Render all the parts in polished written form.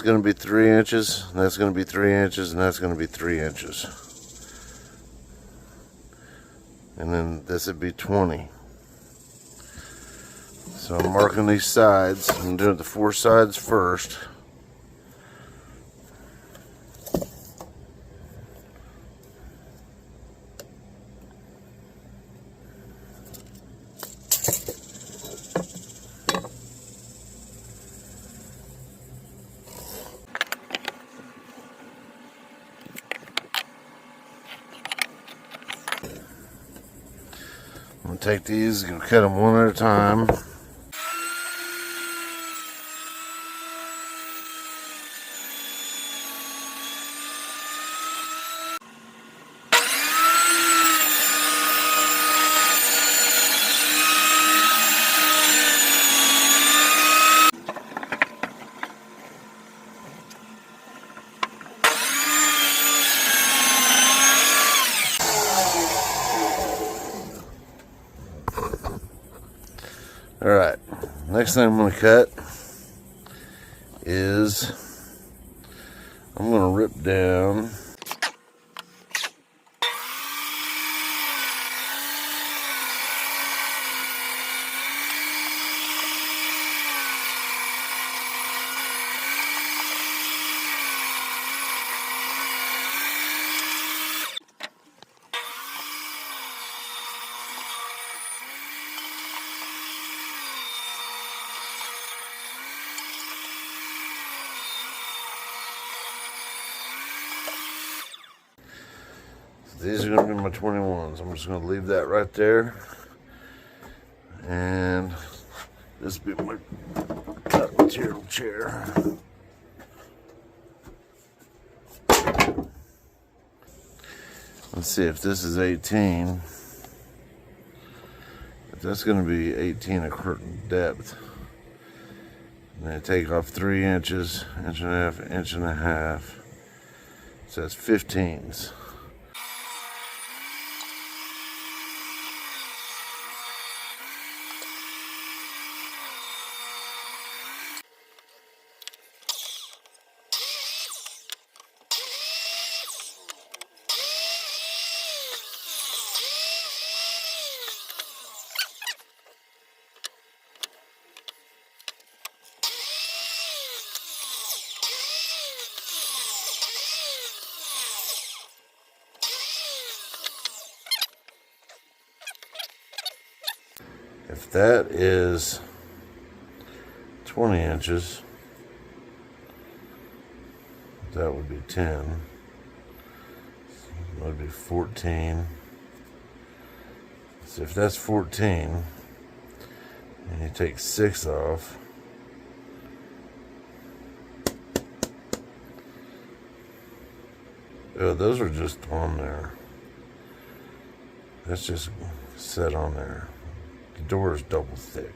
It's going to be 3 inches, and that's going to be 3 inches, and that's going to be 3 inches. And then this would be 20. So I'm marking these sides. I'm doing the 4 sides first. I'm going to take these and cut them one at a time. Alright, next thing I'm going to cut is I'm going to rip down these are going to be my 21s. I'm just going to leave that right there. And this will be my cut material chair. Let's see if this is 18. If that's going to be 18 across depth. And then take off 3 inches, inch and a half, inch and a half. So that's 15s. If that is 20 inches, that would be 10. That would be 14. So if that's 14, and you take 6 off, oh, those are just on there. That's just set on there. The door is double thick.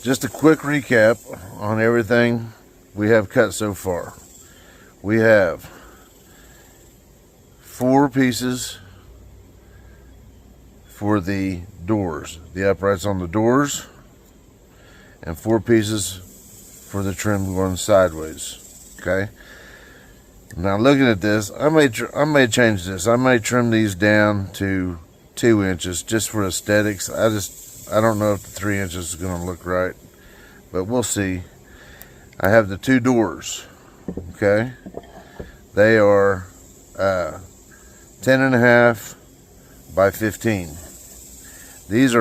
Just a quick recap on everything we have cut so far. We have 4 pieces for the doors, the uprights on the doors, and 4 pieces for the trim going sideways. Okay. Now looking at this, I may change this. I may trim these down to 2 inches just for aesthetics. I don't know if the 3 inches is going to look right, but we'll see. I have the 2 doors, okay? They are 10.5 by 15. These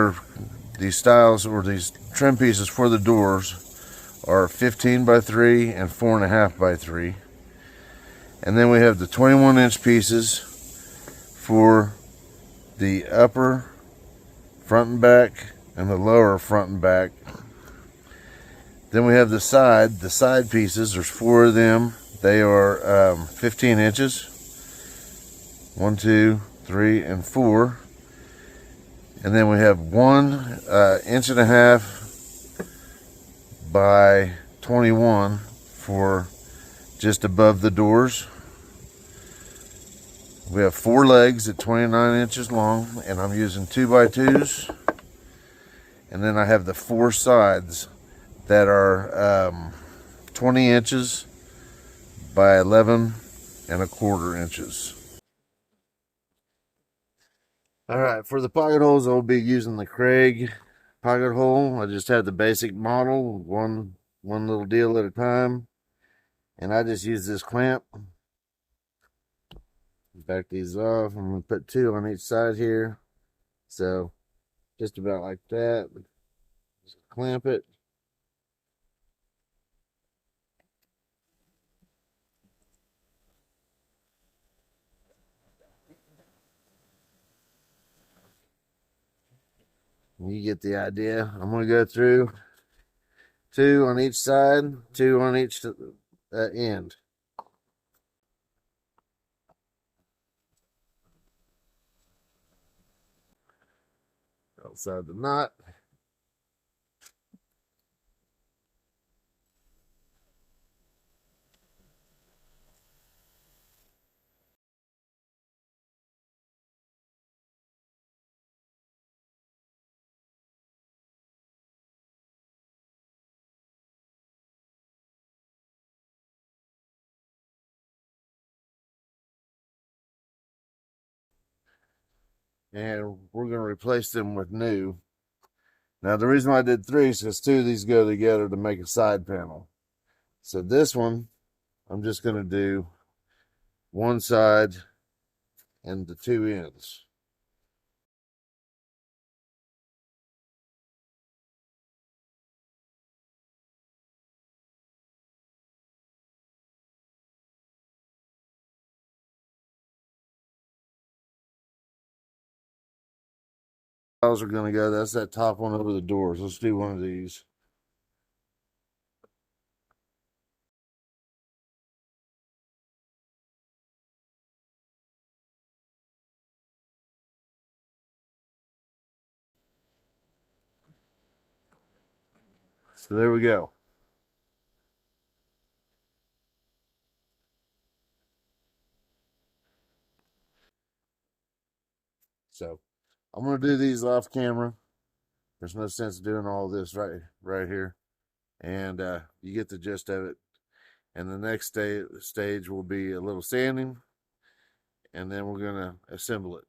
styles, or these trim pieces for the doors, are 15 by 3 and 4.5 by 3. And then we have the 21-inch pieces for the upper front and back and the lower front and back. Then we have the side pieces. There's 4 of them. They are 15 inches. 1, 2, 3, and 4. And then we have 1.5 inch by 21 for just above the doors. We have 4 legs at 29 inches long, and I'm using 2x2s. And then I have the 4 sides that are 20 inches by 11.25 inches. Alright, for the pocket holes, I'll be using the Craig pocket hole. I just have the basic model, one little deal at a time. And I just use this clamp. Back these off. I'm going to put 2 on each side here. So, just about like that. Just clamp it. You get the idea. I'm going to go through 2 on each side, 2 on each end. Outside the knot. And we're going to replace them with new. Now, the reason why I did 3 is because 2 of these go together to make a side panel. So this one, I'm just going to do one side and the 2 ends. Are going to go, that's that top one over the doors. Let's do one of these. So there we go. So I'm going to do these off camera. There's no sense doing all this right here. And you get the gist of it. And the next stage will be a little sanding. And then we're going to assemble it.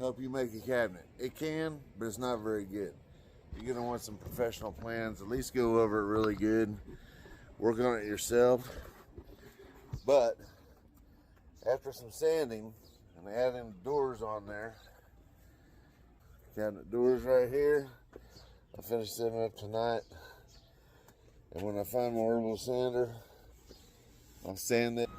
help you make a cabinet. It can, but it's not very good. You're gonna want some professional plans. At least go over it really good. Work on it yourself. But after some sanding and adding doors on there, cabinet doors right here, I'll finish them up tonight. And when I find my herbal sander, I'll sand it.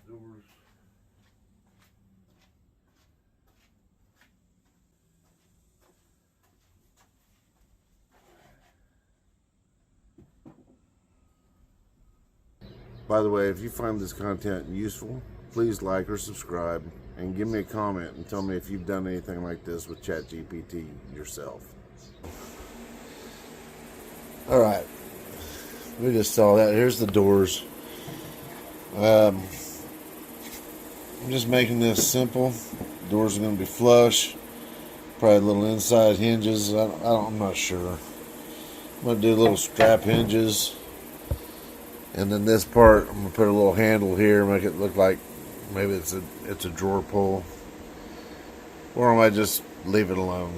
Doors. By the way, if you find this content useful, please like or subscribe and give me a comment and tell me if you've done anything like this with ChatGPT yourself. All right, we just saw that. Here's the doors. I'm just making this simple. Doors are going to be flush. Probably little inside hinges. I'm not sure. I'm going to do little strap hinges. And then this part, I'm going to put a little handle here, make it look like maybe it's a drawer pull. Or I might just leave it alone.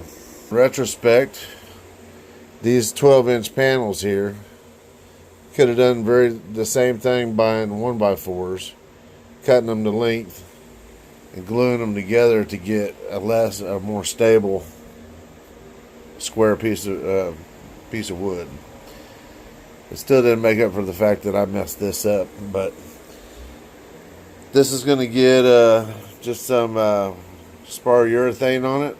In retrospect, these 12-inch panels here, could have done the same thing buying 1x4s, cutting them to length, and gluing them together to get a more stable square piece of wood. It still didn't make up for the fact that I messed this up, but this is going to get just some spar urethane on it.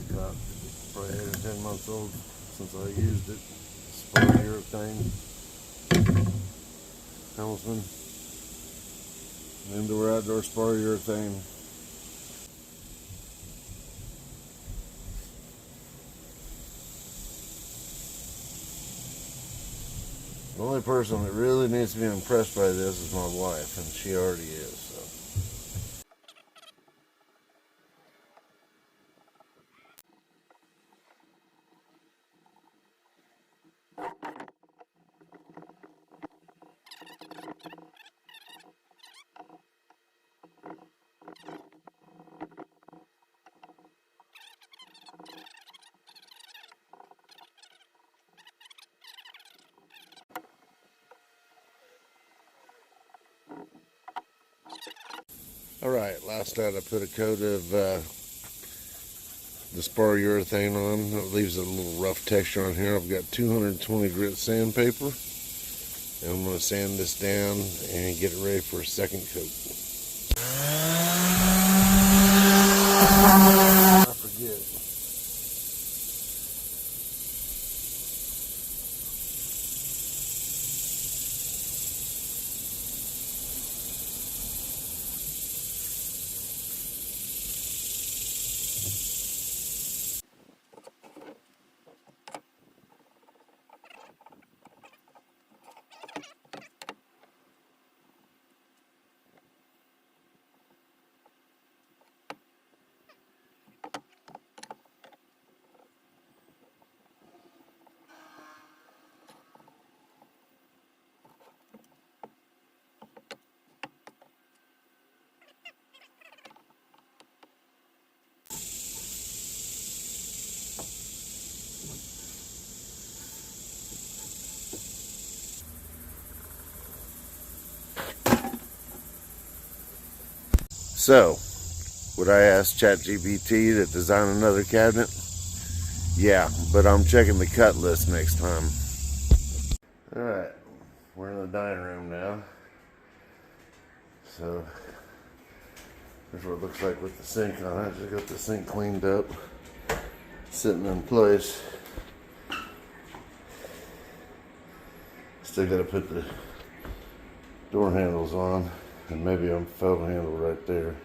About probably 8 or 10 months old since I used it. Spar urethane. Helmsman. Indoor outdoor spar urethane. The only person that really needs to be impressed by this is my wife, and she already is. So. Alright, last night I put a coat of the spar urethane on. It leaves a little rough texture on here. I've got 220 grit sandpaper, and I'm going to sand this down and get it ready for a second coat. I forget. So, would I ask ChatGPT to design another cabinet? Yeah, but I'm checking the cut list next time. Alright, we're in the dining room now. So, here's what it looks like with the sink on it. Just got the sink cleaned up, sitting in place. Still got to put the door handles on, and maybe a photo handle right there.